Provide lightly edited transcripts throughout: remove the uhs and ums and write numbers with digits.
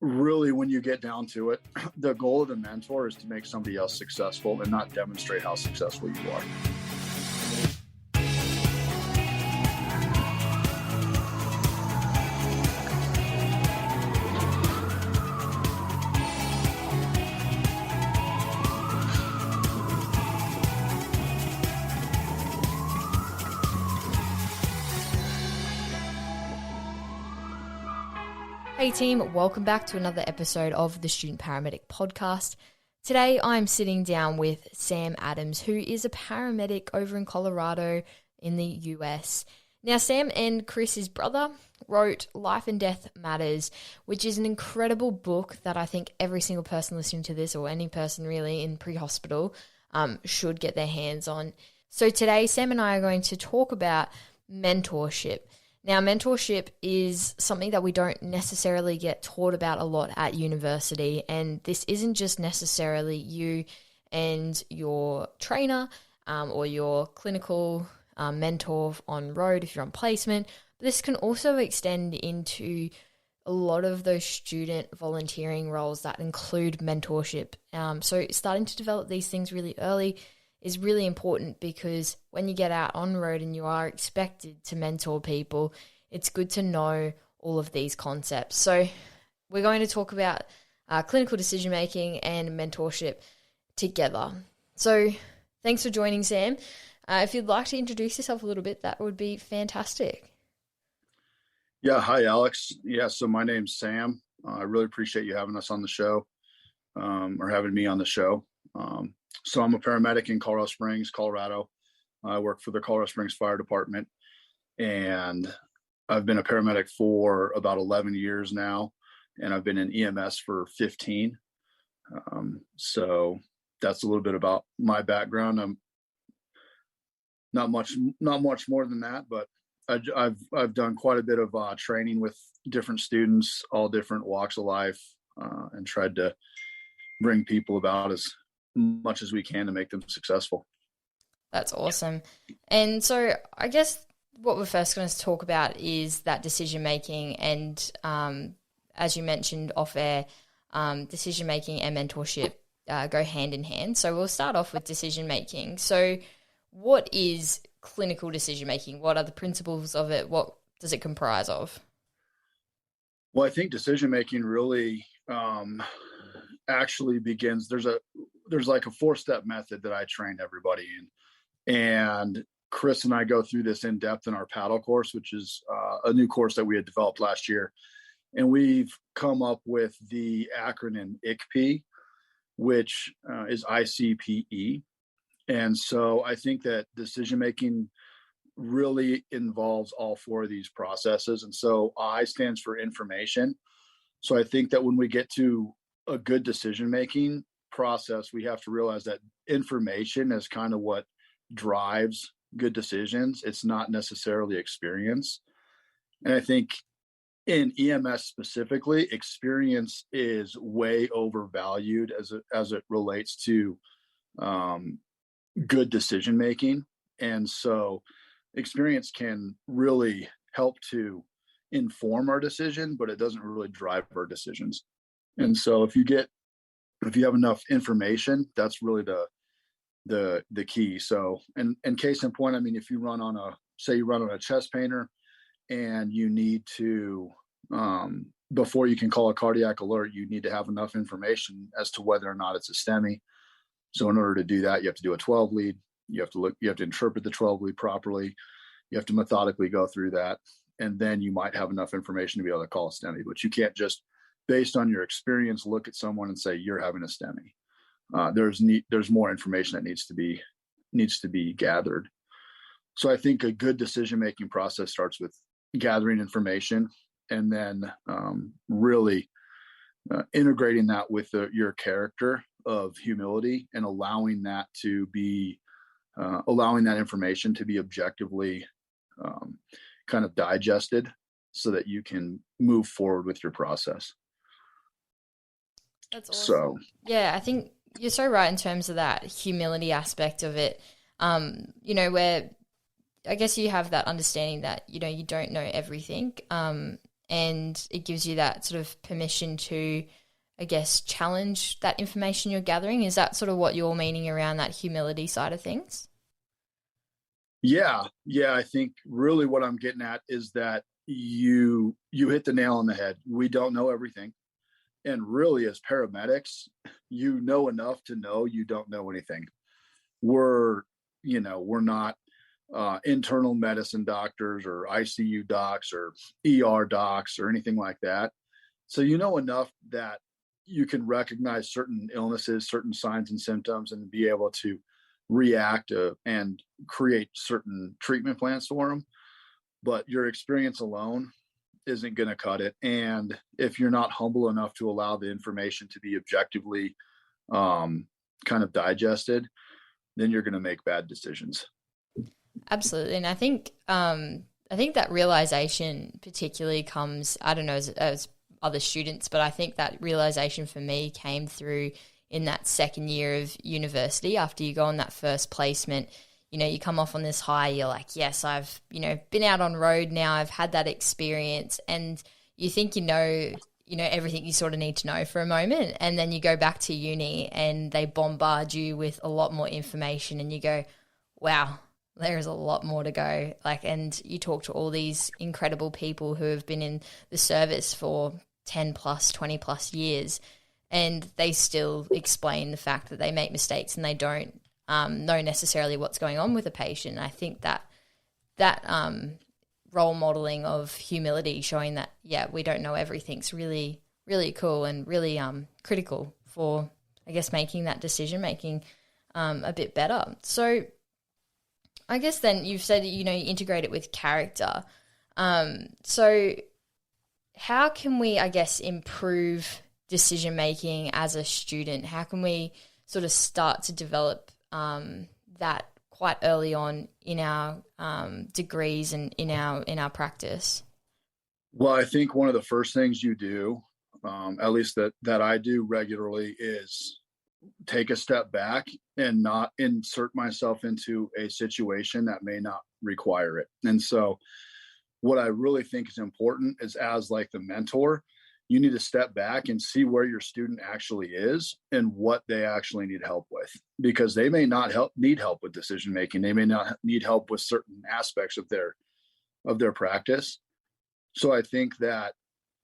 Really, when you get down to it, the goal of the mentor is to make somebody else successful and not demonstrate how successful you are. Hey team, welcome back to another episode of the Student Paramedic Podcast. Today I'm sitting down with Sam Adams, who is a paramedic over in Colorado in the US. Now Sam and Chris, his brother, wrote Life and Death Matters, which is an incredible book that I think every single person listening to this, or any person really in pre-hospital, should get their hands on. So today Sam and I are going to talk about mentorship. Now, mentorship is something that we don't necessarily get taught about a lot at university, and this isn't just necessarily you and your trainer or your clinical mentor on road if you're on placement. But this can also extend into a lot of those student volunteering roles that include mentorship. So starting to develop these things really early is really important, because when you get out on road and you are expected to mentor people, it's good to know all of these concepts. So we're going to talk about clinical decision-making and mentorship together. So thanks for joining, Sam. If you'd like to introduce yourself a little bit, that would be fantastic. Yeah. Hi, Alex. Yeah. So my name's Sam. I really appreciate you having us on the show, or having me on the show. So I'm a paramedic in Colorado Springs, Colorado. I work for the Colorado Springs Fire Department, and I've been a paramedic for about 11 years now, and I've been in EMS for 15. So that's a little bit about my background. I'm not much more than that, but I've done quite a bit of training with different students, all different walks of life, and tried to bring people about as much as we can to make them successful. That's awesome. And so I guess what we're first going to talk about is that decision making, and as you mentioned off air, decision making and mentorship go hand in hand. So we'll start off with decision making. So what is clinical decision making? What are the principles of it? What does it comprise of? Well, I think decision making really actually begins. There's like a 4-step method that I train everybody in, and Chris and I go through this in depth in our paddle course, which is a new course that we had developed last year. And we've come up with the acronym ICPE, which is ICPE. And so I think that decision making really involves all 4 of these processes. And so I stands for information. So I think that when we get to a good decision making process, we have to realize that information is kind of what drives good decisions. It's not necessarily experience. And I think in EMS specifically, experience is way overvalued as it relates to good decision making. And so experience can really help to inform our decision, but it doesn't really drive our decisions. And so if you have enough information, that's really the key. So, and case in point, I mean, if you run on a chest painter, and you need to, before you can call a cardiac alert, you need to have enough information as to whether or not it's a STEMI. So in order to do that, you have to do a 12 lead. You have to interpret the 12 lead properly. You have to methodically go through that. And then you might have enough information to be able to call a STEMI, but you can't just, based on your experience, look at someone and say, you're having a STEMI. There's more information that needs to be gathered. So I think a good decision-making process starts with gathering information, and then really integrating that with your character of humility, and allowing that information to be objectively kind of digested so that you can move forward with your process. That's awesome. So, yeah, I think you're so right in terms of that humility aspect of it. Where I guess you have that understanding that, you don't know everything. And and it gives you that sort of permission to, I guess, challenge that information you're gathering. Is that sort of what you're meaning around that humility side of things? Yeah, yeah. I think really what I'm getting at is that you hit the nail on the head. We don't know everything, and really, as paramedics, you know enough to know you don't know anything. We're we're not internal medicine doctors or ICU docs or ER docs or anything like that. So you know enough that you can recognize certain illnesses, certain signs and symptoms, and be able to react and create certain treatment plans for them. But your experience alone isn't going to cut it. And if you're not humble enough to allow the information to be objectively um, kind of digested, then you're going to make bad decisions. Absolutely. And I think that realization particularly comes, I don't know, as other students, but I think that realization for me came through in that second year of university. After you go on that first placement, you come off on this high, you're like, yes, I've, been out on road now, I've had that experience, and you think everything you sort of need to know for a moment, and then you go back to uni and they bombard you with a lot more information and you go, wow, there is a lot more to go. And you talk to all these incredible people who have been in the service for 10 plus, 20 plus years, and they still explain the fact that they make mistakes and they don't know necessarily what's going on with a patient. I think that role modeling of humility, showing that, yeah, we don't know everything's really, really cool and really critical for, I guess, making that decision making a bit better. So I guess then you've said, you integrate it with character. So how can we, I guess, improve decision making as a student? How can we sort of start to develop that quite early on in our degrees and in our practice? Well, I think one of the first things you do, at least that I do regularly, is take a step back and not insert myself into a situation that may not require it. And so what I really think is important is, as like the mentor, you need to step back and see where your student actually is and what they actually need help with, because they may not need help with decision making. They may not need help with certain aspects of their practice. So I think that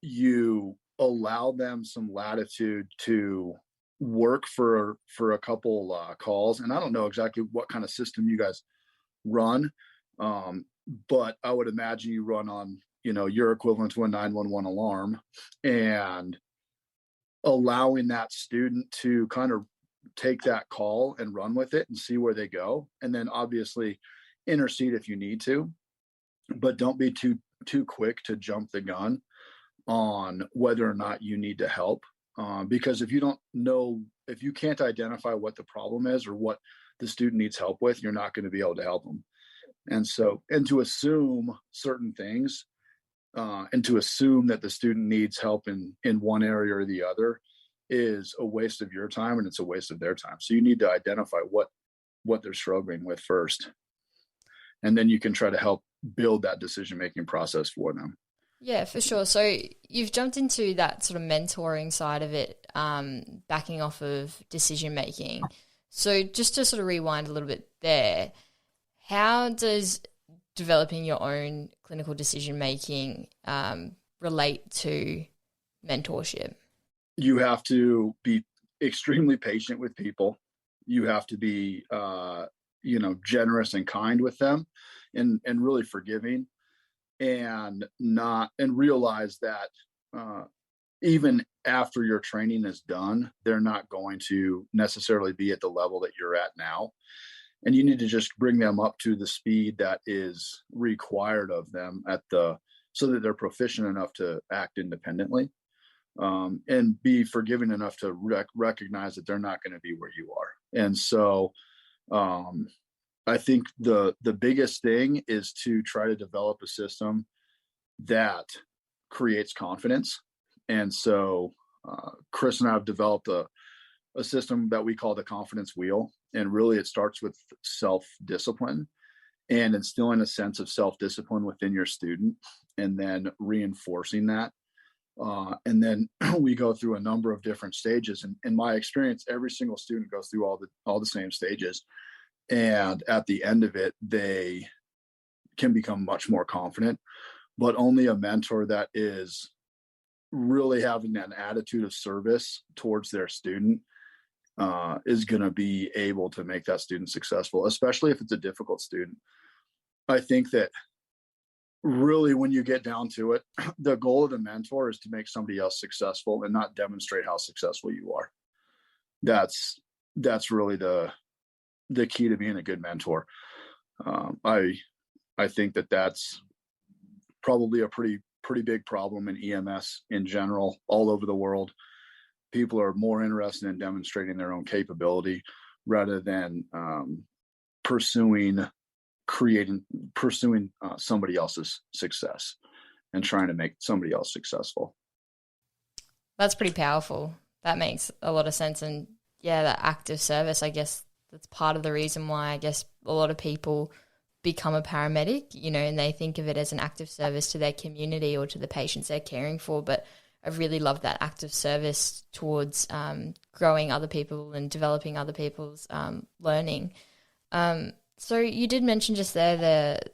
you allow them some latitude to work for a couple calls. And I don't know exactly what kind of system you guys run, but I would imagine you run on your equivalent to a 911 alarm, and allowing that student to kind of take that call and run with it and see where they go, and then obviously intercede if you need to, but don't be too quick to jump the gun on whether or not you need to help. Because if you can't identify what the problem is or what the student needs help with, you're not going to be able to help them. And to assume certain things, and to assume that the student needs help in one area or the other, is a waste of your time, and it's a waste of their time. So you need to identify what they're struggling with first, and then you can try to help build that decision-making process for them. Yeah, for sure. So you've jumped into that sort of mentoring side of it, backing off of decision making. So just to sort of rewind a little bit there, how does developing your own clinical decision making relate to mentorship? You have to be extremely patient with people. You have to be generous and kind with them, and really forgiving, and realize that even after your training is done, they're not going to necessarily be at the level that you're at now. And you need to just bring them up to the speed that is required of them so that they're proficient enough to act independently, and be forgiving enough to recognize that they're not going to be where you are. And so I think the biggest thing is to try to develop a system that creates confidence. And so Chris and I have developed a system that we call the confidence wheel. And really it starts with self-discipline. and instilling a sense of self-discipline within your student, and then reinforcing that. And then we go through a number of different stages. And in my experience, every single student goes through all the same stages. And at the end of it, they can become much more confident. But only a mentor that is really having an attitude of service towards their student is going to be able to make that student successful, especially if it's a difficult student. I think that really, when you get down to it, the goal of the mentor is to make somebody else successful and not demonstrate how successful you are. That's really the key to being a good mentor. I think that that's probably a pretty big problem in EMS in general, all over the world. People are more interested in demonstrating their own capability rather than pursuing somebody else's success and trying to make somebody else successful. That's pretty powerful. That makes a lot of sense. And yeah, that active service, I guess that's part of the reason why I guess a lot of people become a paramedic, and they think of it as an active service to their community or to the patients they're caring for. But I really love that active service towards growing other people and developing other people's learning. So you did mention just there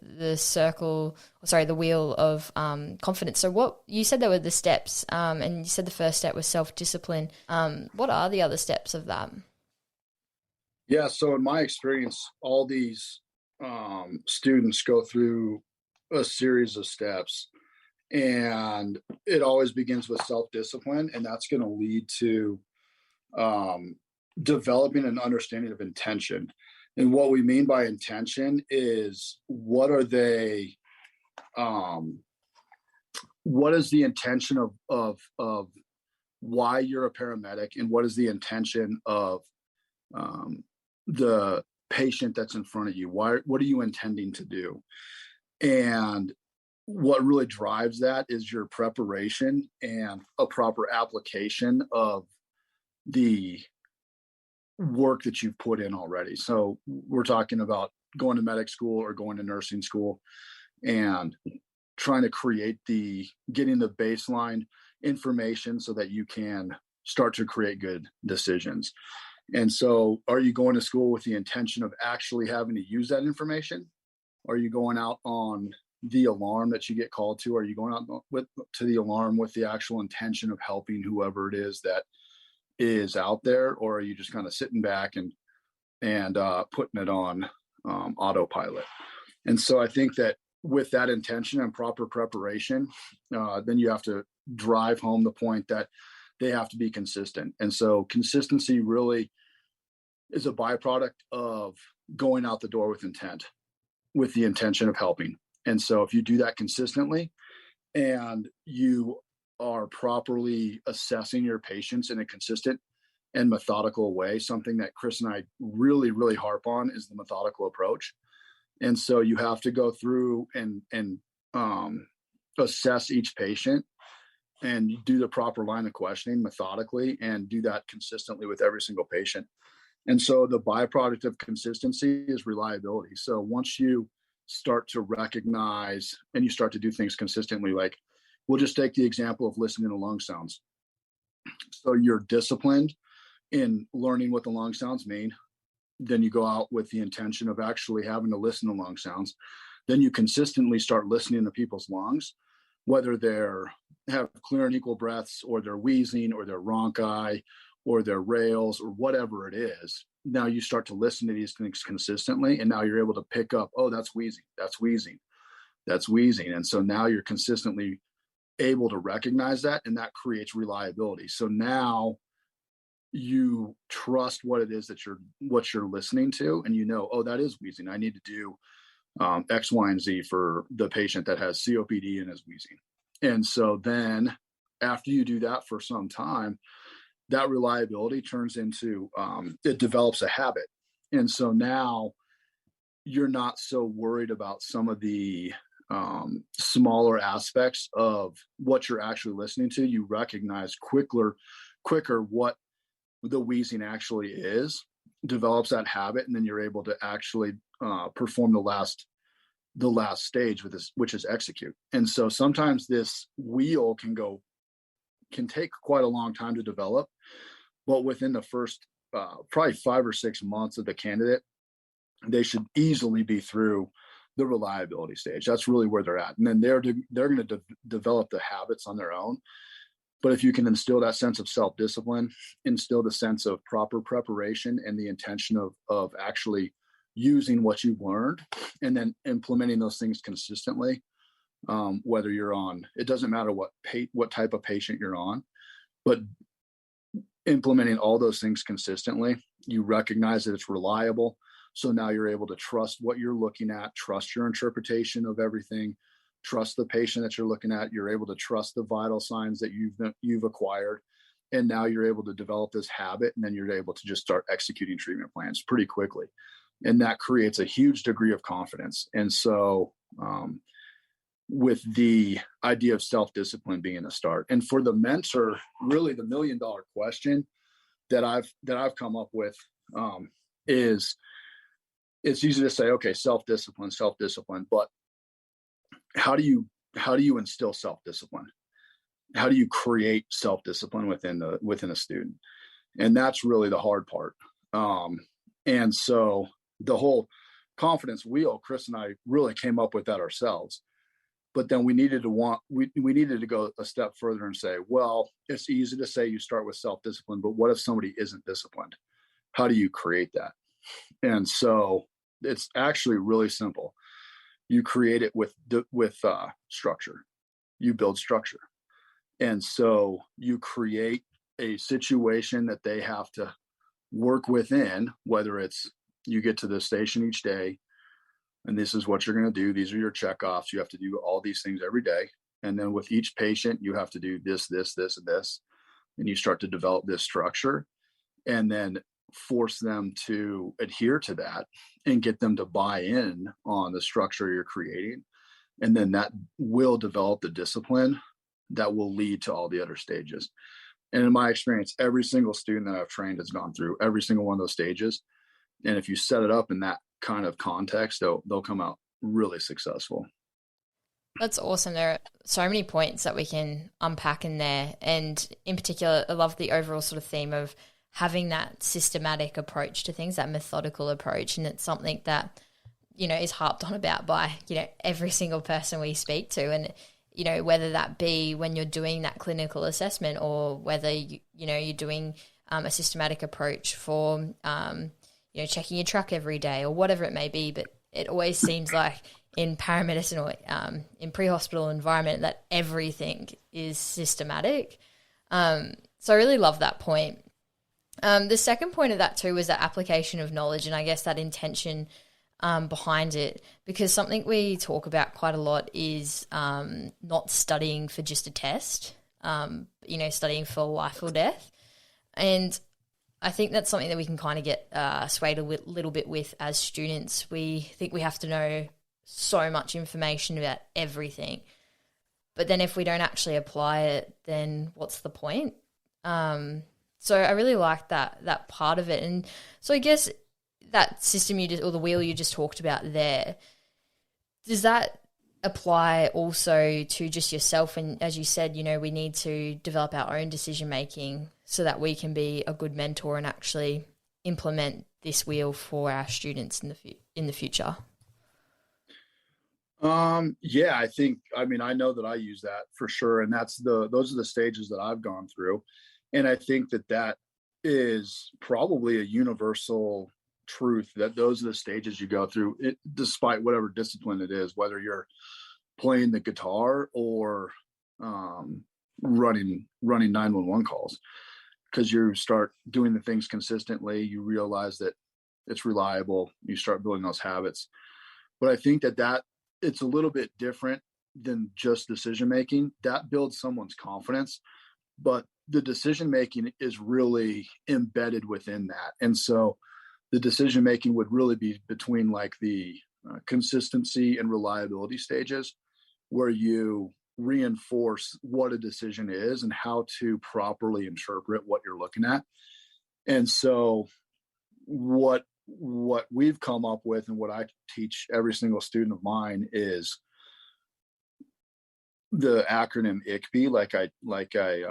the wheel of confidence. So what you said there were the steps, and you said the first step was self-discipline. What are the other steps of that? Yeah, so in my experience, all these students go through a series of steps, and it always begins with self-discipline, and that's going to lead to developing an understanding of intention. And what we mean by intention is what is the intention of why you're a paramedic, and what is the intention of the patient that's in front of you? What are you intending to do? And what really drives that is your preparation and a proper application of the work that you've put in already. So we're talking about going to medic school or going to nursing school and trying to getting the baseline information so that you can start to create good decisions. And so, are you going to school with the intention of actually having to use that information? Are you going out on the alarm that you get called to? Are you going out to the alarm with the actual intention of helping whoever it is that is out there? Or are you just kind of sitting back and putting it on autopilot? And so I think that with that intention and proper preparation, then you have to drive home the point that they have to be consistent. And so consistency really is a byproduct of going out the door with intent, with the intention of helping. And so if you do that consistently and you are properly assessing your patients in a consistent and methodical way, something that Chris and I really, really harp on is the methodical approach. And so you have to go through and assess each patient and do the proper line of questioning methodically and do that consistently with every single patient. And so the byproduct of consistency is reliability. So once you start to recognize and you start to do things consistently, like we'll just take the example of listening to lung sounds. So you're disciplined in learning what the lung sounds mean. Then you go out with the intention of actually having to listen to lung sounds. Then you consistently start listening to people's lungs, whether they're have clear and equal breaths or they're wheezing or they're rhonchi or they're rails or whatever it is. Now you start to listen to these things consistently, and now you're able to pick up, oh, that's wheezing, that's wheezing, that's wheezing. And so now you're consistently able to recognize that, and that creates reliability. So now you trust what it is that you're listening to, and oh, that is wheezing. I need to do X, Y, and Z for the patient that has COPD and is wheezing. And so then after you do that for some time, that reliability turns into, it develops a habit. And so now you're not so worried about some of the smaller aspects of what you're actually listening to. You recognize quicker what the wheezing actually is, develops that habit, and then you're able to actually perform the last the last stage with this, which is execute. And so sometimes this wheel can take quite a long time to develop, but within the first probably 5 or 6 months of the candidate, they should easily be through the reliability stage. That's really where they're at, and then they're going to develop the habits on their own. But if you can instill that sense of self-discipline, instill the sense of proper preparation and the intention of actually using what you've learned and then implementing those things consistently, whether you're on, it doesn't matter what type of patient you're on, but implementing all those things consistently, you recognize that it's reliable. So now you're able to trust what you're looking at, trust your interpretation of everything, trust the patient that you're looking at. You're able to trust the vital signs that you've acquired. And now you're able to develop this habit, and then you're able to just start executing treatment plans pretty quickly. And that creates a huge degree of confidence. And so, with the idea of self-discipline being a start, and for the mentor, really the $1 million question that I've come up with is, it's easy to say, okay, self-discipline, but how do you instill self-discipline? How do you create self-discipline within a student? And that's really the hard part. And so the whole confidence wheel, Chris and I really came up with that ourselves. But then we needed to go a step further and say, well, it's easy to say you start with self-discipline, but what if somebody isn't disciplined? How do you create that? And so it's actually really simple. You create it with structure. You build structure. And so you create a situation that they have to work within, whether it's you get to the station each day, and this is what you're going to do. These are your checkoffs. You have to do all these things every day. And then with each patient, you have to do this, this, this, and this. And you start to develop this structure and then force them to adhere to that and get them to buy in on the structure you're creating. And then that will develop the discipline that will lead to all the other stages. And in my experience, every single student that I've trained has gone through every single one of those stages. And if you set it up in that kind of context, they'll come out really successful. That's awesome. There are so many points that we can unpack in there. And in particular, I love the overall sort of theme of having that systematic approach to things, that methodical approach. And it's something that, is harped on about by, every single person we speak to. And, whether that be when you're doing that clinical assessment or whether, you're doing a systematic approach for, checking your truck every day or whatever it may be. But it always seems like in paramedicine or in pre-hospital environment that everything is systematic. So I really love that point. The second point of that too was that application of knowledge, and I guess that intention behind it, because something we talk about quite a lot is not studying for just a test, studying for life or death. And I think that's something that we can kind of get swayed a little bit with as students. We think we have to know so much information about everything. But then if we don't actually apply it, then what's the point? So I really like that part of it. And so I guess that system or the wheel you just talked about there, does that apply also to just yourself? And as you said, we need to develop our own decision making so that we can be a good mentor and actually implement this wheel for our students in the future. Yeah, I know that I use that for sure. And those are the stages that I've gone through. And I think that is probably a universal truth, that those are the stages you go through, despite whatever discipline it is, whether you're playing the guitar or running 911 calls, because you start doing the things consistently, you realize that it's reliable, you start building those habits. But I think that it's a little bit different than just decision making. That builds someone's confidence, but the decision making is really embedded within that. And so the decision making would really be between like the consistency and reliability stages, where you reinforce what a decision is and how to properly interpret what you're looking at. And so what what we've come up with and what I teach every single student of mine is the acronym ICB, like I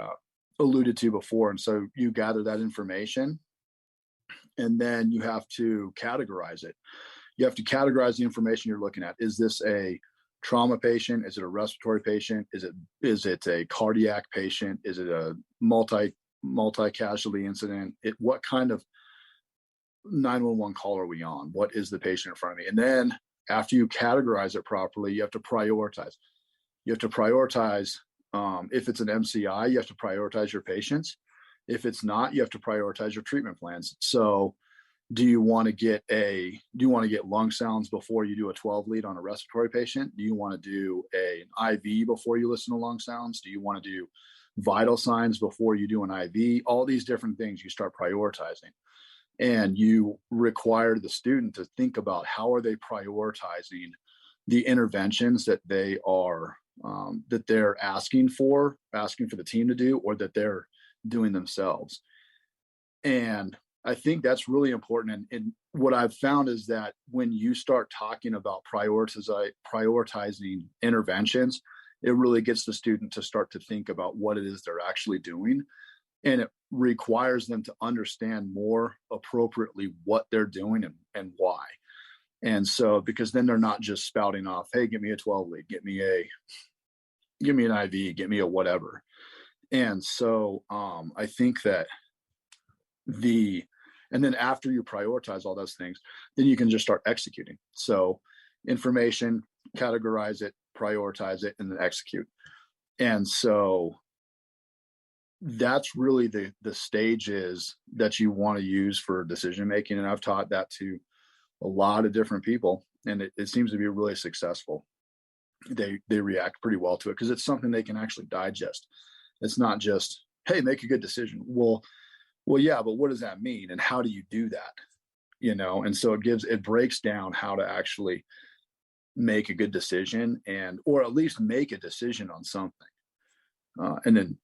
alluded to before. And so you gather that information, and then you have to categorize it. You have to categorize the information you're looking at. Is this a trauma patient? Is it a respiratory patient? Is it a cardiac patient? Is it a multi casualty incident? What kind of 911 call are we on? What is the patient in front of me? And then after you categorize it properly, you have to prioritize. You have to prioritize. If it's an MCI, you have to prioritize your patients. If it's not, you have to prioritize your treatment plans. So do you want to get lung sounds before you do a 12 lead on a respiratory patient? Do you want to do an IV before you listen to lung sounds? Do you want to do vital signs before you do an IV? All these different things you start prioritizing. And you require the student to think about how are they prioritizing the interventions that they are that they're asking for the team to do, or that they're doing themselves. And I think that's really important. And what I've found is that when you start talking about prioritizing interventions, it really gets the student to start to think about what it is they're actually doing. And it requires them to understand more appropriately what they're doing and why. And so, because then they're not just spouting off, hey, give me a 12 lead, give me an IV, give me a whatever. And so I think that and then after you prioritize all those things, then you can just start executing. So information, categorize it, prioritize it, and then execute. And so that's really the stages that you want to use for decision making. And I've taught that to a lot of different people, and it seems to be really successful. They react pretty well to it because it's something they can actually digest. It's not just, hey, make a good decision. Well, yeah, but what does that mean? And how do you do that? And so it breaks down how to actually make a good decision, or at least make a decision on something. And then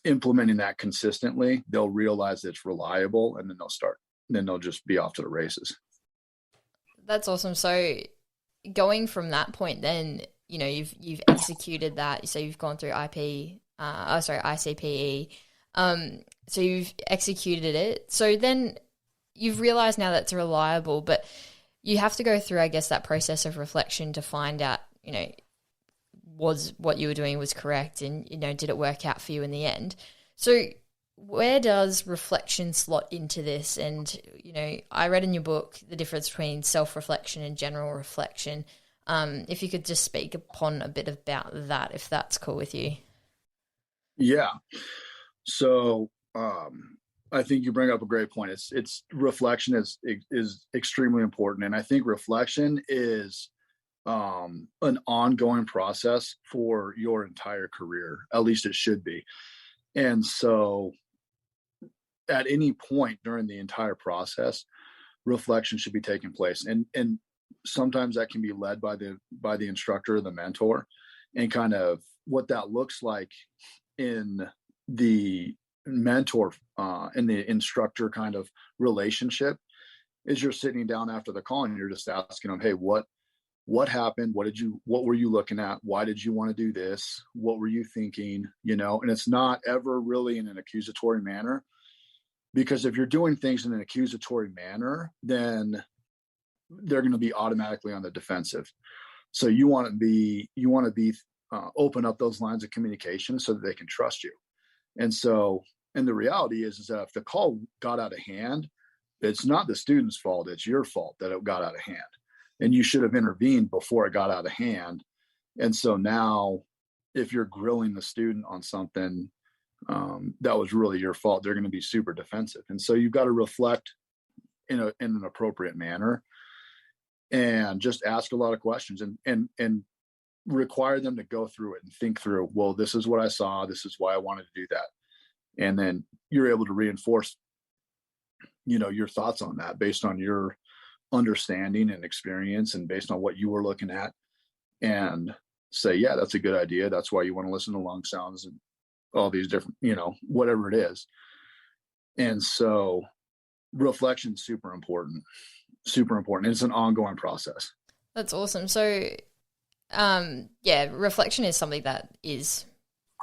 implementing that consistently, they'll realize it's reliable, and then they'll just be off to the races. That's awesome. So going from that point, then, you've executed that. So you've gone through ICPE. So you've executed it. So then you've realized now that's reliable, but you have to go through, I guess, that process of reflection to find out, was what you were doing was correct, and, did it work out for you in the end? So where does reflection slot into this? And, I read in your book the difference between self-reflection and general reflection. If you could just speak upon a bit about that, if that's cool with you. Yeah. So I think you bring up a great point. It's reflection is extremely important. And I think reflection is an ongoing process for your entire career. At least it should be. And so at any point during the entire process, reflection should be taking place. And sometimes that can be led by the instructor or the mentor, and kind of what that looks like in the mentor and the instructor kind of relationship is you're sitting down after the call and you're just asking them, hey, what happened? What were you looking at? Why did you want to do this? What were you thinking? And it's not ever really in an accusatory manner, because if you're doing things in an accusatory manner, then they're going to be automatically on the defensive. So you want to be open up those lines of communication so that they can trust you. And the reality is that if the call got out of hand, it's not the student's fault. It's your fault that it got out of hand. And you should have intervened before it got out of hand. And so now, if you're grilling the student on something that was really your fault, they're going to be super defensive. And so you've got to reflect in an appropriate manner, and just ask a lot of questions, and require them to go through it and think through, well, this is what I saw. This is why I wanted to do that. And then you're able to reinforce, your thoughts on that based on your understanding and experience, and based on what you were looking at, and say, yeah, that's a good idea. That's why you want to listen to lung sounds and all these different, whatever it is. And so reflection is super important, super important. It's an ongoing process. That's awesome. So, yeah, reflection is something that is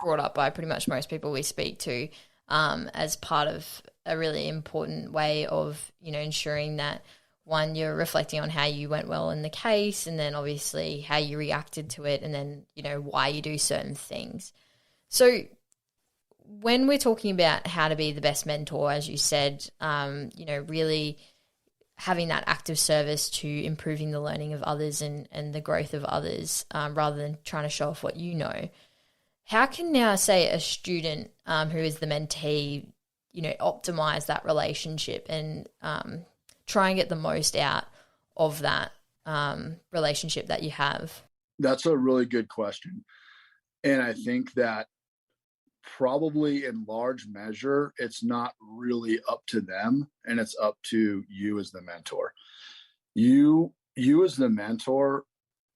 brought up by pretty much most people we speak to, as part of a really important way of, ensuring that, one, you're reflecting on how you went well in the case, and then obviously how you reacted to it, and then, why you do certain things. So when we're talking about how to be the best mentor, as you said, really having that active service to improving the learning of others and the growth of others, rather than trying to show off what you know. How can now, say, a student who is the mentee, optimize that relationship and try and get the most out of that relationship that you have? That's a really good question. And I think that probably in large measure, it's not really up to them, and it's up to you as the mentor. You as the mentor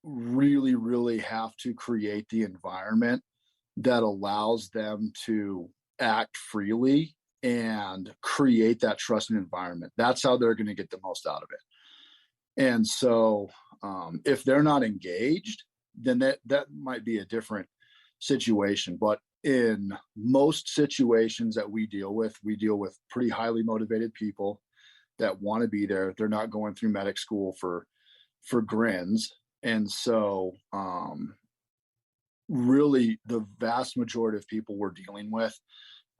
really, really have to create the environment that allows them to act freely and create that trusting environment. That's how they're going to get the most out of it. And so if they're not engaged, then that might be a different situation. But in most situations that we deal with pretty highly motivated people that want to be there. They're not going through medic school for grins. And so really the vast majority of people we're dealing with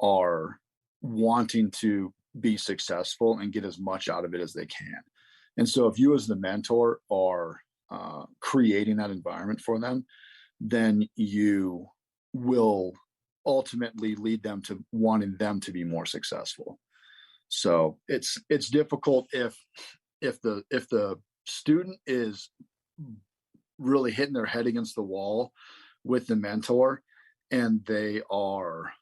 are wanting to be successful and get as much out of it as they can. And so if you as the mentor are creating that environment for them, then you will ultimately lead them to wanting them to be more successful. So it's difficult if the student is really hitting their head against the wall with the mentor, and they are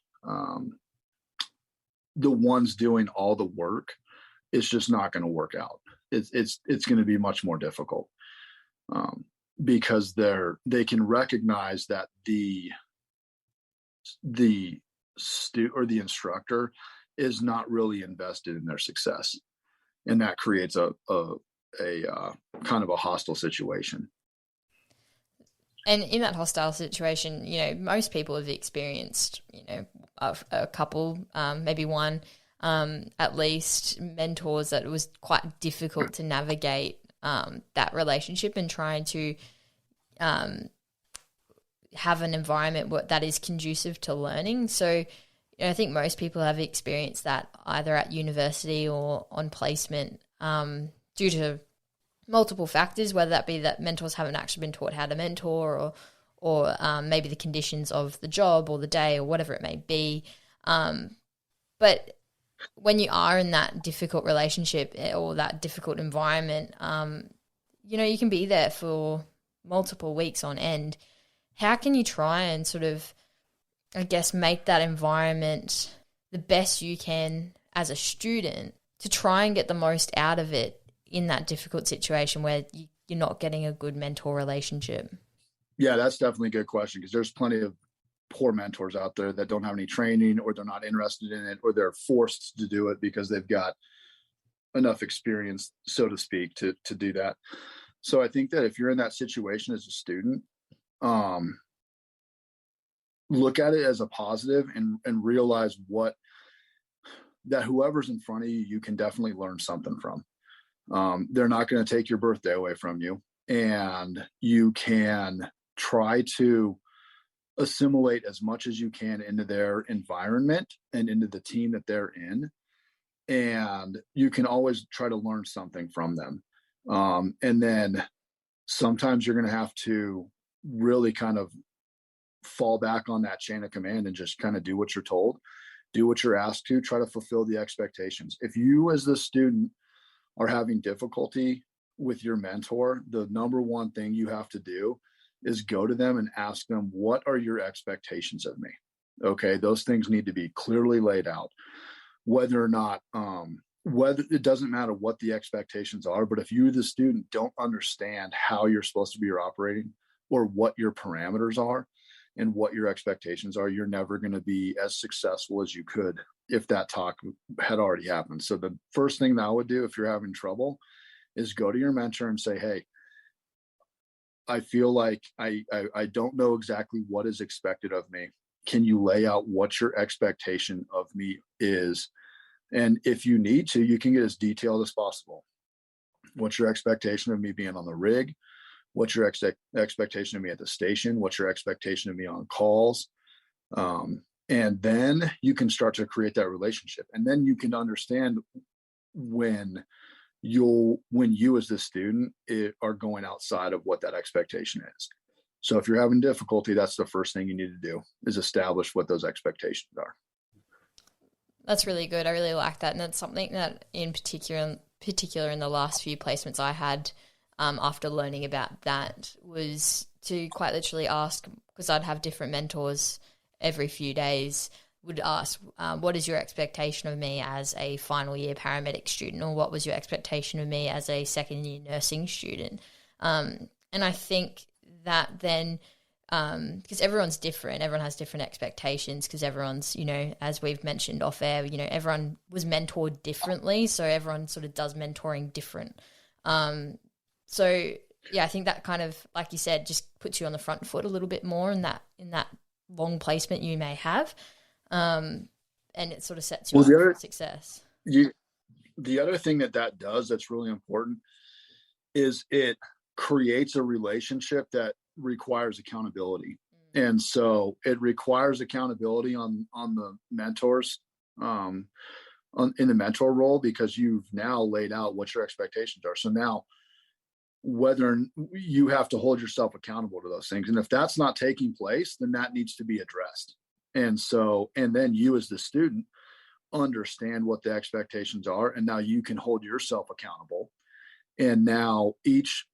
the ones doing all the work. It's just not going to work out. It's going to be much more difficult, because they can recognize that the instructor is not really invested in their success, and that creates a kind of a hostile situation. And in that hostile situation, most people have experienced, a couple, maybe one, at least, mentors that it was quite difficult to navigate that relationship and trying to have an environment that is conducive to learning. So I think most people have experienced that either at university or on placement, due to multiple factors, whether that be that mentors haven't actually been taught how to mentor, or maybe the conditions of the job or the day or whatever it may be. But when you are in that difficult relationship or that difficult environment, you can be there for multiple weeks on end. How can you try and sort of, I guess, make that environment the best you can as a student to try and get the most out of it in that difficult situation where you're not getting a good mentor relationship? Yeah, that's definitely a good question, because there's plenty of poor mentors out there that don't have any training, or they're not interested in it, or they're forced to do it because they've got enough experience, so to speak, to do that. So I think that if you're in that situation as a student, look at it as a positive, and realize that whoever's in front of you, you can definitely learn something from. They're not going to take your birthday away from you, and you can try to assimilate as much as you can into their environment and into the team that they're in. And you can always try to learn something from them. And then sometimes you're going to have to really kind of fall back on that chain of command and just kind of do what you're told, do what you're asked to, try to fulfill the expectations. If you as the student are having difficulty with your mentor, the number one thing you have to do is go to them and ask them, what are your expectations of me? Okay, those things need to be clearly laid out. Whether or not, whether it doesn't matter what the expectations are, but if you, the student, don't understand how you're supposed to be operating or what your parameters are, and what your expectations are, you're never going to be as successful as you could if that talk had already happened. So the first thing that I would do if you're having trouble is go to your mentor and say, hey, I feel like I don't know exactly what is expected of me. Can you lay out what your expectation of me is? And if you need to, you can get as detailed as possible. What's your expectation of me being on the rig? What's your expectation of me at the station? What's your expectation of me on calls? And then you can start to create that relationship. And then you can understand when you as the student are going outside of what that expectation is. So if you're having difficulty, that's the first thing you need to do, is establish what those expectations are. That's really good. I really like that. And that's something that in particular in the last few placements I had, after learning about that, was to quite literally ask, because I'd have different mentors every few days, would ask, what is your expectation of me as a final year paramedic student, or what was your expectation of me as a second year nursing student? And I think that then, because everyone's different, everyone has different expectations, because everyone's, as we've mentioned off air, everyone was mentored differently, so everyone sort of does mentoring different. So yeah, I think that kind of, like you said, just puts you on the front foot a little bit more in that long placement you may have. And it sort of sets you up for success. The other thing that does that's really important is it creates a relationship that requires accountability. And so it requires accountability on the mentors, in the mentor role, because you've now laid out what your expectations are. So now whether you have to hold yourself accountable to those things. And if that's not taking place, then that needs to be addressed. And then you as the student understand what the expectations are. And now you can hold yourself accountable. And now each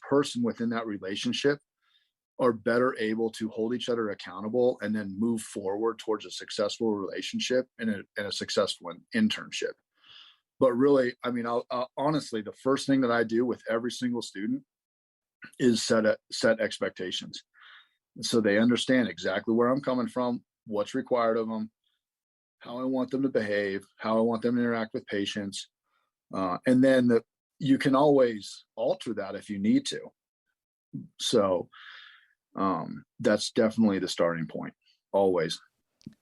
person within that relationship are better able to hold each other accountable and then move forward towards a successful relationship and a successful internship. But really, I mean, I'll honestly, the first thing that I do with every single student is set expectations. And so they understand exactly where I'm coming from, what's required of them, how I want them to behave, how I want them to interact with patients. And then you can always alter that if you need to. So that's definitely the starting point, always.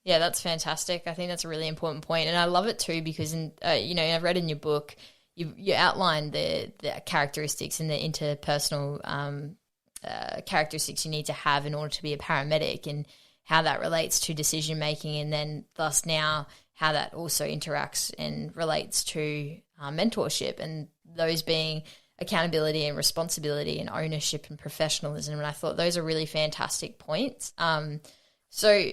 Yeah, that's fantastic. I think that's a really important point. And I love it too, because, I've read in your book, you outlined the characteristics and the interpersonal characteristics you need to have in order to be a paramedic, and how that relates to decision making, and then thus now how that also interacts and relates to mentorship, and those being accountability and responsibility and ownership and professionalism. And I thought those are really fantastic points. So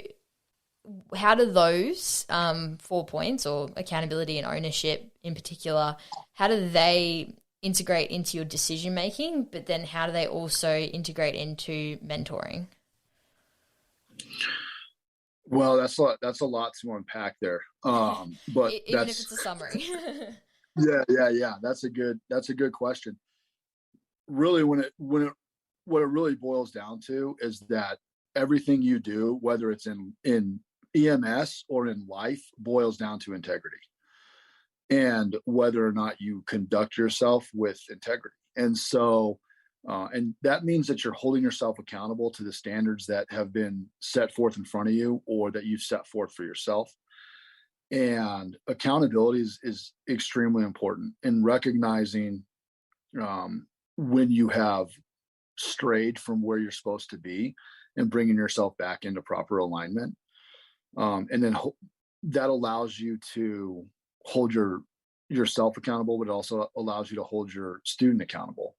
how do those 4 points, or accountability and ownership in particular, how do they integrate into your decision making, but then how do they also integrate into mentoring? Well, that's a lot to unpack there. But even if it's a summary. Yeah. That's a good question. Really, what it really boils down to is that everything you do, whether it's in EMS or in life, boils down to integrity, and whether or not you conduct yourself with integrity. And so, and that means that you're holding yourself accountable to the standards that have been set forth in front of you, or that you've set forth for yourself. And accountability is extremely important in recognizing when you have strayed from where you're supposed to be, and bringing yourself back into proper alignment. And then that allows you to hold yourself accountable, but it also allows you to hold your student accountable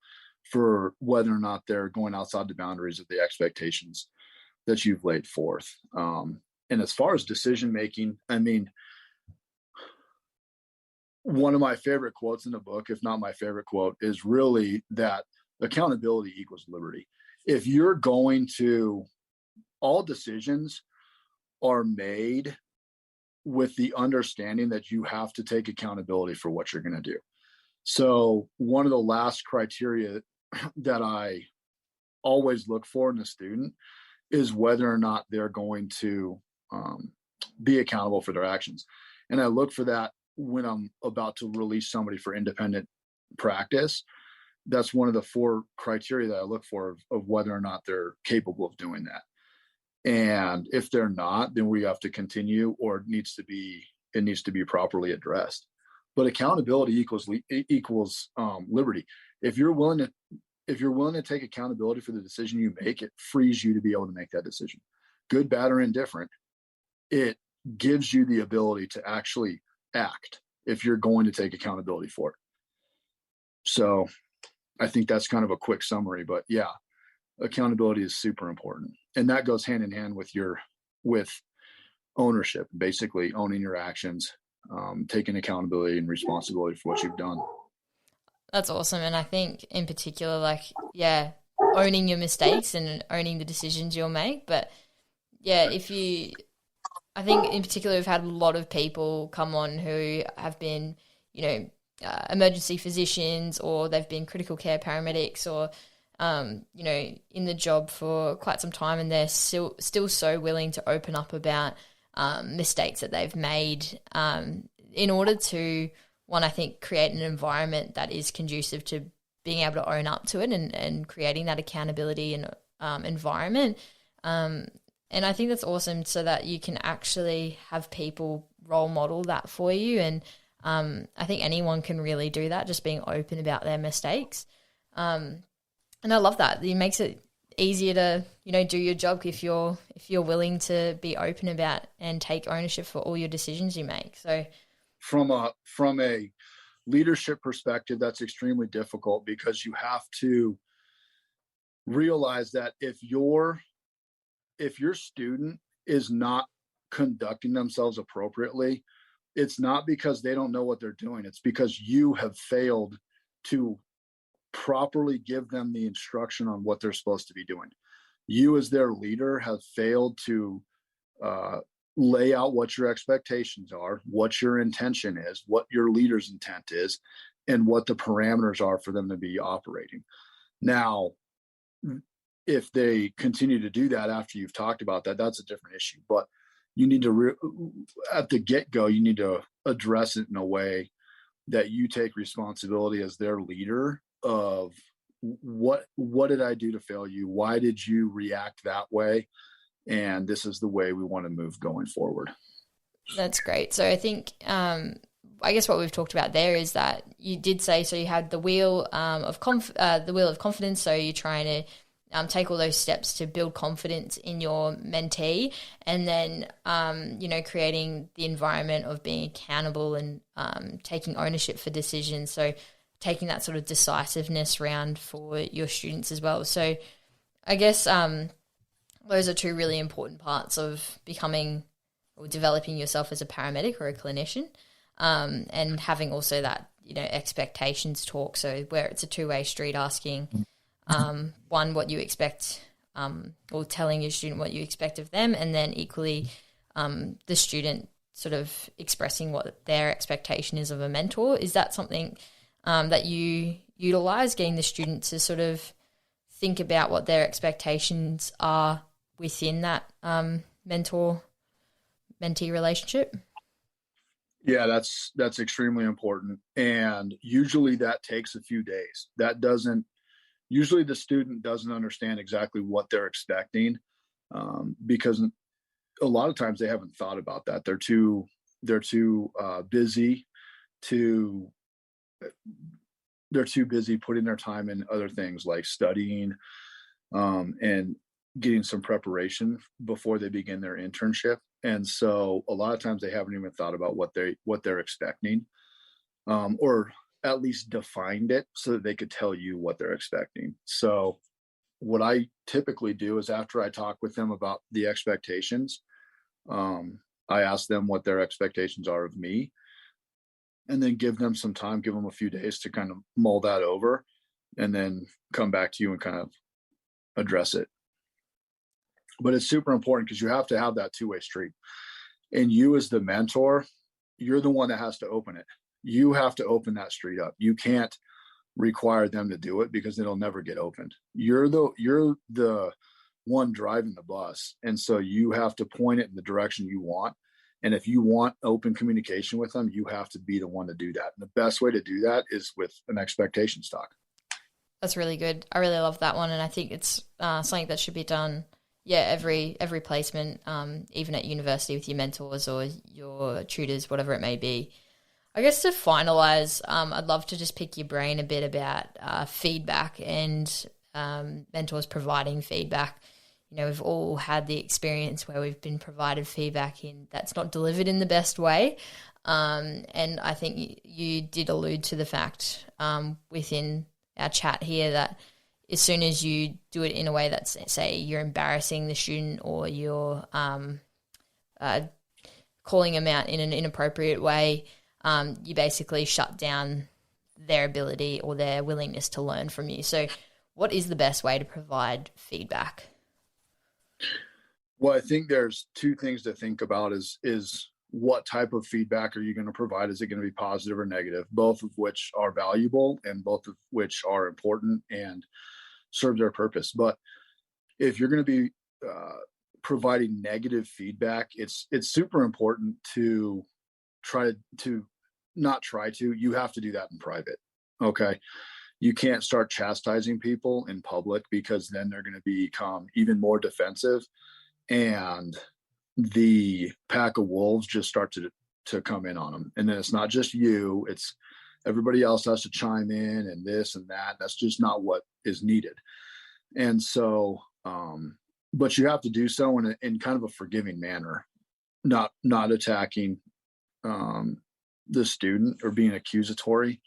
for whether or not they're going outside the boundaries of the expectations that you've laid forth. And as far as decision making, I mean, one of my favorite quotes in the book, if not my favorite quote, is really that accountability equals liberty. If you're going to, all decisions are made with the understanding that you have to take accountability for what you're going to do. So one of the last criteria that I always look for in a student is whether or not they're going to be accountable for their actions. And I look for that when I'm about to release somebody for independent practice. That's one of the 4 criteria that I look for of whether or not they're capable of doing that. And if they're not, then we have to continue, or it needs to be properly addressed. But accountability equals liberty. If you're willing to take accountability for the decision you make, it frees you to be able to make that decision, good, bad, or indifferent. It gives you the ability to actually act if you're going to take accountability for it. So I think that's kind of a quick summary, but yeah, accountability is super important. And that goes hand in hand with ownership, basically owning your actions, taking accountability and responsibility for what you've done. That's awesome. And I think in particular, like, yeah, owning your mistakes and owning the decisions you'll make. But yeah, I think in particular, we've had a lot of people come on who have been, emergency physicians, or they've been critical care paramedics, or, in the job for quite some time, and they're still so willing to open up about mistakes that they've made in order to, one, I think, create an environment that is conducive to being able to own up to it and creating that accountability and environment. And I think that's awesome, so that you can actually have people role model that for you. And I think anyone can really do that, just being open about their mistakes. And I love that. It makes it easier to, do your job if you're willing to be open about and take ownership for all your decisions you make. So from a leadership perspective, that's extremely difficult, because you have to realize that if your student is not conducting themselves appropriately, it's not because they don't know what they're doing. It's because you have failed to properly give them the instruction on what they're supposed to be doing. You, as their leader, have failed to lay out what your expectations are, what your intention is, what your leader's intent is, and what the parameters are for them to be operating. Now, if they continue to do that after you've talked about that, that's a different issue. But you need to, at the get-go, you need to address it in a way that you take responsibility as their leader of what did I do to fail you? Why did you react that way? And this is the way we want to move going forward. That's great. So I think, I guess what we've talked about there is that you did say, so you had the wheel of confidence. So you're trying to take all those steps to build confidence in your mentee, and then, creating the environment of being accountable and taking ownership for decisions. So taking that sort of decisiveness round for your students as well. So I guess those are 2 really important parts of becoming or developing yourself as a paramedic or a clinician, and having also that, expectations talk. So where it's a 2-way street, asking one, what you expect, or telling your student what you expect of them, and then equally the student sort of expressing what their expectation is of a mentor. Is that something that you utilize, getting the student to sort of think about what their expectations are within that mentor-mentee relationship? Yeah, that's extremely important. And usually that takes a few days. Usually the student doesn't understand exactly what they're expecting, because a lot of times they haven't thought about that. They're too busy putting their time in other things like studying, and getting some preparation before they begin their internship. And so a lot of times they haven't even thought about what they're expecting, or at least defined it so that they could tell you what they're expecting. So what I typically do is, after I talk with them about the expectations, I ask them what their expectations are of me, and then give them some time, give them a few days to kind of mull that over, and then come back to you and kind of address it. But it's super important, because you have to have that 2-way street. And you, as the mentor, you're the one that has to open it. You have to open that street up. You can't require them to do it, because it'll never get opened. You're the one driving the bus. And so you have to point it in the direction you want. And if you want open communication with them, you have to be the one to do that. And the best way to do that is with an expectations talk. That's really good. I really love that one, and I think it's something that should be done. Yeah, every placement, even at university with your mentors or your tutors, whatever it may be. I guess to finalize, I'd love to just pick your brain a bit about feedback and mentors providing feedback. You know, we've all had the experience where we've been provided feedback that's not delivered in the best way. And I think you did allude to the fact within our chat here that as soon as you do it in a way that's, say, you're embarrassing the student or you're calling them out in an inappropriate way, you basically shut down their ability or their willingness to learn from you. So what is the best way to provide feedback? Well, I think there's two things to think about is what type of feedback are you going to provide? Is it going to be positive or negative? Both of which are valuable and both of which are important and serve their purpose. But if you're going to be providing negative feedback, it's super important to you have to do that in private. Okay. You can't start chastising people in public because then they're going to become even more defensive and the pack of wolves just start to come in on them. And then it's not just you, it's everybody else has to chime in and this and that. That's just not what is needed. And so, but you have to do so in kind of a forgiving manner, not attacking the student or being accusatory,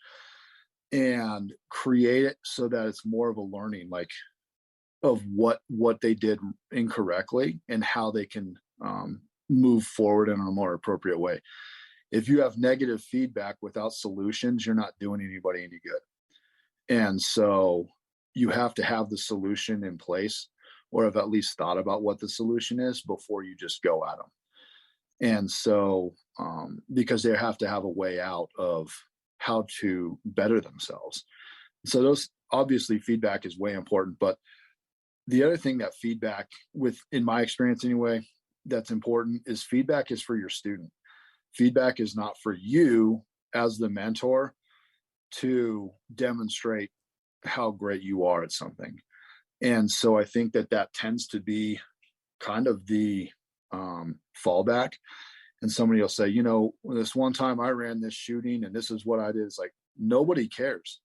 and create it so that it's more of a learning, like of what they did incorrectly and how they can move forward in a more appropriate way. If you have negative feedback without solutions, you're not doing anybody any good. And so you have to have the solution in place, or have at least thought about what the solution is before you just go at them. And so, because they have to have a way out of how to better themselves. So those, obviously feedback is way important, but the other thing that feedback in my experience anyway, that's important is feedback is for your student. Feedback is not for you as the mentor to demonstrate how great you are at something. And so I think that tends to be kind of the fallback. And somebody will say, this one time I ran this shooting and this is what I did. It's like, nobody cares.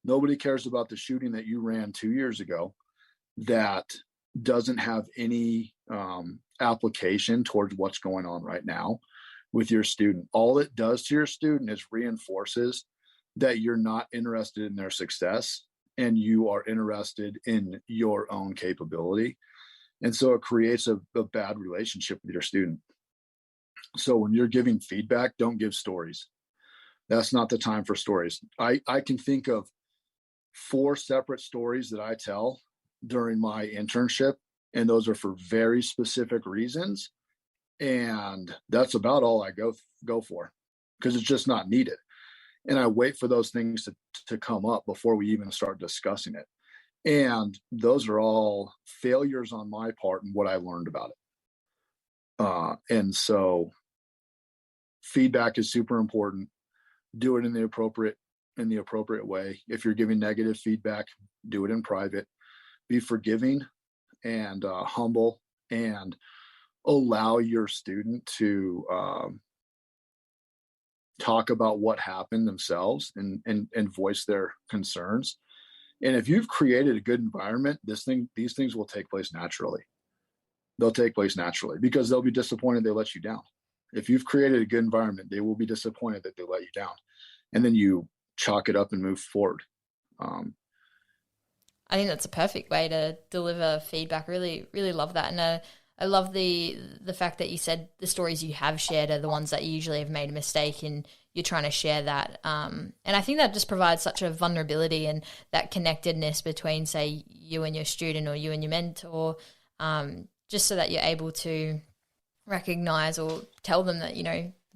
Nobody cares about the shooting that you ran 2 years ago that doesn't have any application towards what's going on right now with your student. All it does to your student is reinforces that you're not interested in their success and you are interested in your own capability. And so it creates a bad relationship with your student. So when you're giving feedback, don't give stories. That's not the time for stories. I can think of 4 separate stories that I tell during my internship, and those are for very specific reasons. And that's about all I go for, because it's just not needed. And I wait for those things to come up before we even start discussing it. And those are all failures on my part and what I learned about it. And so feedback is super important. Do it in the appropriate way. If you're giving negative feedback, do it in private. Be forgiving and humble, and allow your student to talk about what happened themselves and voice their concerns. And if you've created a good environment, these things will take place naturally. They'll take place naturally because they'll be disappointed they let you down. If you've created a good environment, they will be disappointed that they let you down. And then you chalk it up and move forward. I think that's a perfect way to deliver feedback. Really, really love that. And I love the fact that you said the stories you have shared are the ones that you usually have made a mistake and you're trying to share that. And I think that just provides such a vulnerability and that connectedness between, say, you and your student or you and your mentor, just so that you're able to recognize or tell them that,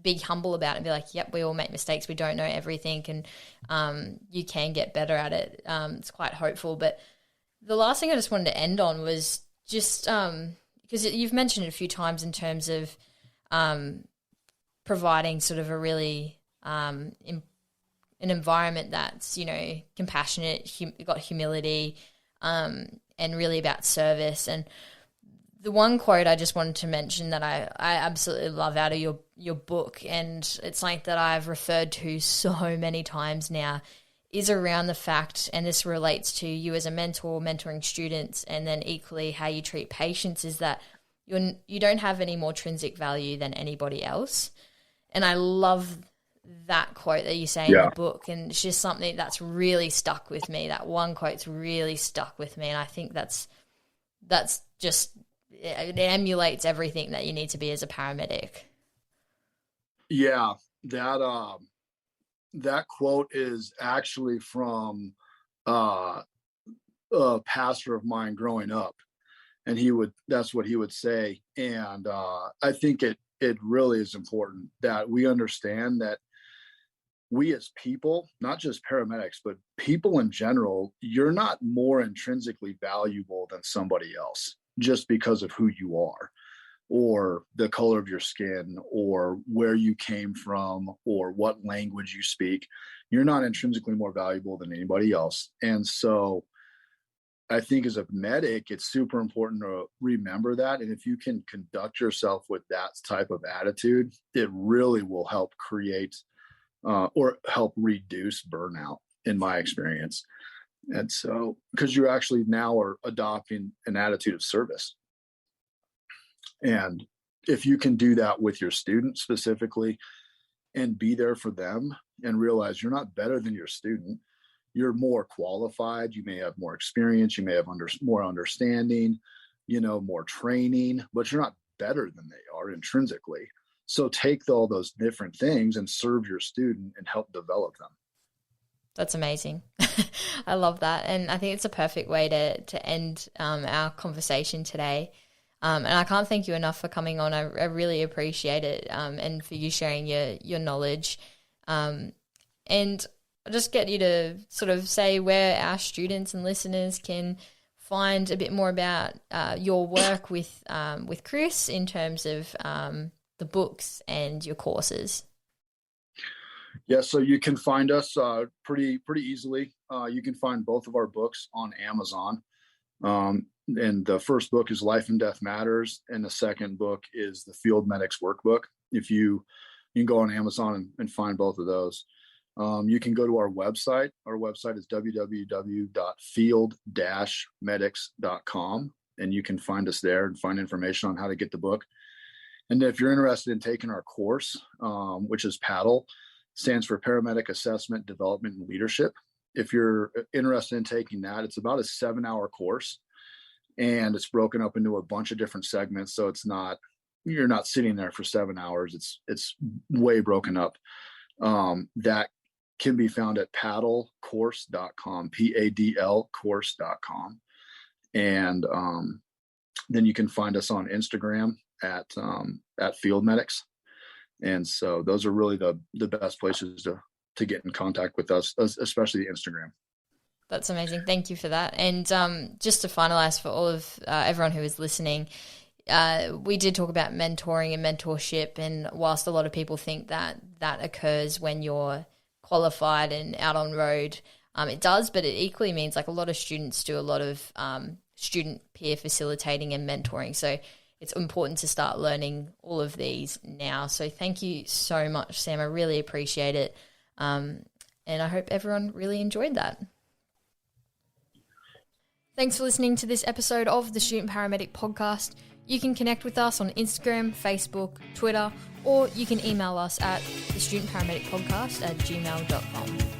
be humble about it and be like, yep, we all make mistakes. We don't know everything, and you can get better at it. It's quite hopeful. But the last thing I just wanted to end on was just because you've mentioned it a few times in terms of providing sort of a really an environment that's, you know, compassionate, got humility, and really about service. And the one quote I just wanted to mention that I absolutely love out of your book, and it's something that I've referred to so many times now, is around the fact, and this relates to you as a mentor, mentoring students, and then equally how you treat patients, is that you don't have any more intrinsic value than anybody else. And I love that quote that you say in the book, and it's just something that's really stuck with me. That one quote's really stuck with me, and I think that's just, it emulates everything that you need to be as a paramedic. Yeah, that quote is actually from a pastor of mine growing up, and that's what he would say. And I think it really is important that we understand that we as people, not just paramedics, but people in general, you're not more intrinsically valuable than somebody else just because of who you are, or the color of your skin, or where you came from, or what language you speak. You're not intrinsically more valuable than anybody else. And so I think as a medic, it's super important to remember that. And if you can conduct yourself with that type of attitude, it really will help create or help reduce burnout, in my experience. And so, because you actually now are adopting an attitude of service. And if you can do that with your students specifically and be there for them and realize you're not better than your student, you're more qualified, you may have more experience, you may have more understanding, you know, more training, but you're not better than they are intrinsically. So take all those different things and serve your student and help develop them. That's amazing. I love that. And I think it's a perfect way to end our conversation today. And I can't thank you enough for coming on. I really appreciate it, and for you sharing your knowledge. And I'll just get you to sort of say where our students and listeners can find a bit more about your work with Chris in terms of the books and your courses. Yeah, so you can find us pretty easily. You can find both of our books on Amazon. And the first book is Life and Death Matters, and the second book is the Field Medics Workbook. You can go on Amazon and find both of those. You can go to our website. Our website is www.field-medics.com, and you can find us there and find information on how to get the book. And if you're interested in taking our course, which is PADDLE, stands for Paramedic Assessment, Development, and Leadership. If you're interested in taking that, it's about a 7-hour course, and it's broken up into a bunch of different segments. So you're not sitting there for 7 hours. It's way broken up. That can be found at paddlecourse.com, PADL course.com. And then you can find us on Instagram at Field Medics. And so those are really the best places to get in contact with us, especially Instagram. That's amazing. Thank you for that. And just to finalize for all of everyone who is listening, we did talk about mentoring and mentorship. And whilst a lot of people think that occurs when you're qualified and out on road, it does, but it equally means like a lot of students do a lot of student peer facilitating and mentoring. So it's important to start learning all of these now. So thank you so much, Sam. I really appreciate it. And I hope everyone really enjoyed that. Thanks for listening to this episode of the Student Paramedic Podcast. You can connect with us on Instagram, Facebook, Twitter, or you can email us at thestudentparamedicpodcast@gmail.com.